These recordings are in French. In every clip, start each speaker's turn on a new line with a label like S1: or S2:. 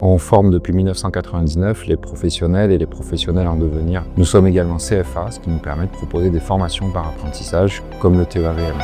S1: On forme depuis 1999 les professionnels et les professionnels en devenir. Nous sommes également CFA, ce qui nous permet de proposer des formations par apprentissage comme le TEAVM.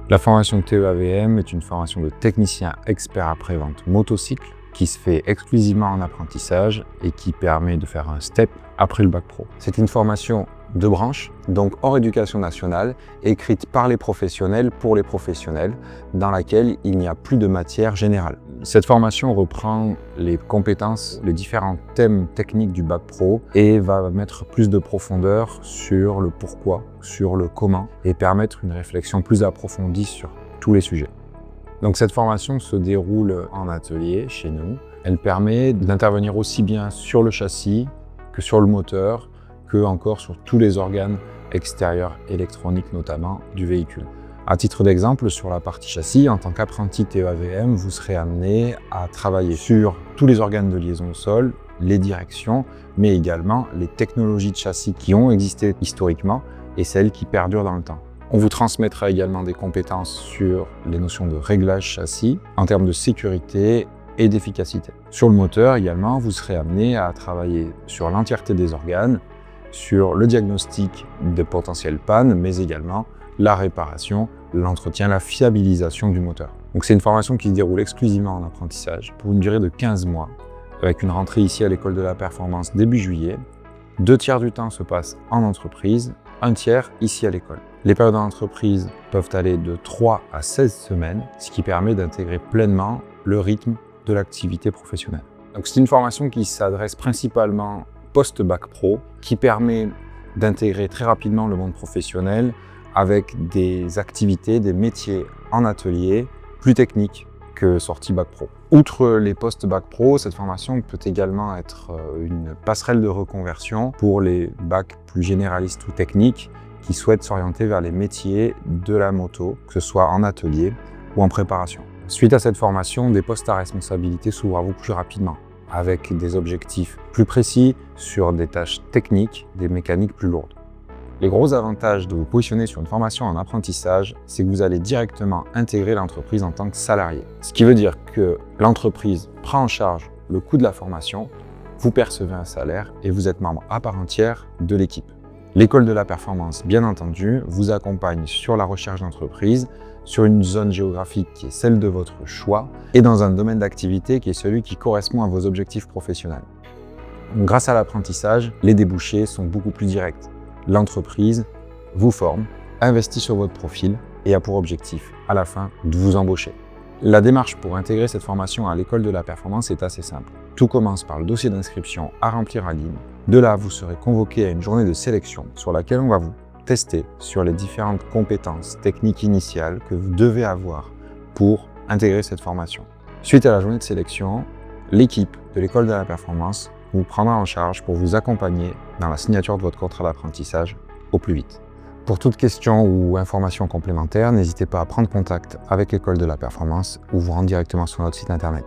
S1: La formation TEAVM est une formation de technicien expert après-vente motocycle qui se fait exclusivement en apprentissage et qui permet de faire un step après le bac pro. C'est une formation de branche, donc hors éducation nationale, écrite par les professionnels pour les professionnels, dans laquelle il n'y a plus de matière générale. Cette formation reprend les compétences, les différents thèmes techniques du bac pro et va mettre plus de profondeur sur le pourquoi, sur le comment et permettre une réflexion plus approfondie sur tous les sujets. Donc cette formation se déroule en atelier chez nous. Elle permet d'intervenir aussi bien sur le châssis que sur le moteur, que encore sur tous les organes extérieurs électroniques notamment du véhicule. À titre d'exemple, sur la partie châssis, en tant qu'apprenti TEAVM, vous serez amené à travailler sur tous les organes de liaison au sol, les directions, mais également les technologies de châssis qui ont existé historiquement et celles qui perdurent dans le temps. On vous transmettra également des compétences sur les notions de réglage châssis en termes de sécurité et d'efficacité. Sur le moteur également, vous serez amené à travailler sur l'entièreté des organes, sur le diagnostic de potentielles pannes, mais également la réparation, l'entretien, la fiabilisation du moteur. Donc c'est une formation qui se déroule exclusivement en apprentissage pour une durée de 15 mois, avec une rentrée ici à l'école de la performance début juillet. 2 tiers du temps se passe en entreprise, 1 tiers ici à l'école. Les périodes en entreprise peuvent aller de 3 à 16 semaines, ce qui permet d'intégrer pleinement le rythme de l'activité professionnelle. Donc c'est une formation qui s'adresse principalement post-bac pro, qui permet d'intégrer très rapidement le monde professionnel avec des activités, des métiers en atelier plus techniques que sortie bac pro. Outre les post-bac pro, cette formation peut également être une passerelle de reconversion pour les bacs plus généralistes ou techniques qui souhaitent s'orienter vers les métiers de la moto, que ce soit en atelier ou en préparation. Suite à cette formation, des postes à responsabilité s'ouvrent à vous plus rapidement, avec des objectifs plus précis sur des tâches techniques, des mécaniques plus lourdes. Les gros avantages de vous positionner sur une formation en apprentissage, c'est que vous allez directement intégrer l'entreprise en tant que salarié. Ce qui veut dire que l'entreprise prend en charge le coût de la formation, vous percevez un salaire et vous êtes membre à part entière de l'équipe. L'école de la performance, bien entendu, vous accompagne sur la recherche d'entreprise, sur une zone géographique qui est celle de votre choix et dans un domaine d'activité qui est celui qui correspond à vos objectifs professionnels. Donc, grâce à l'apprentissage, les débouchés sont beaucoup plus directs. L'entreprise vous forme, investit sur votre profil et a pour objectif, à la fin, de vous embaucher. La démarche pour intégrer cette formation à l'école de la performance est assez simple. Tout commence par le dossier d'inscription à remplir en ligne. De là, vous serez convoqué à une journée de sélection sur laquelle on va vous tester sur les différentes compétences techniques initiales que vous devez avoir pour intégrer cette formation. Suite à la journée de sélection, l'équipe de l'école de la performance vous prendra en charge pour vous accompagner dans la signature de votre contrat d'apprentissage au plus vite. Pour toute question ou information complémentaire, n'hésitez pas à prendre contact avec l'école de la performance ou vous rendre directement sur notre site internet.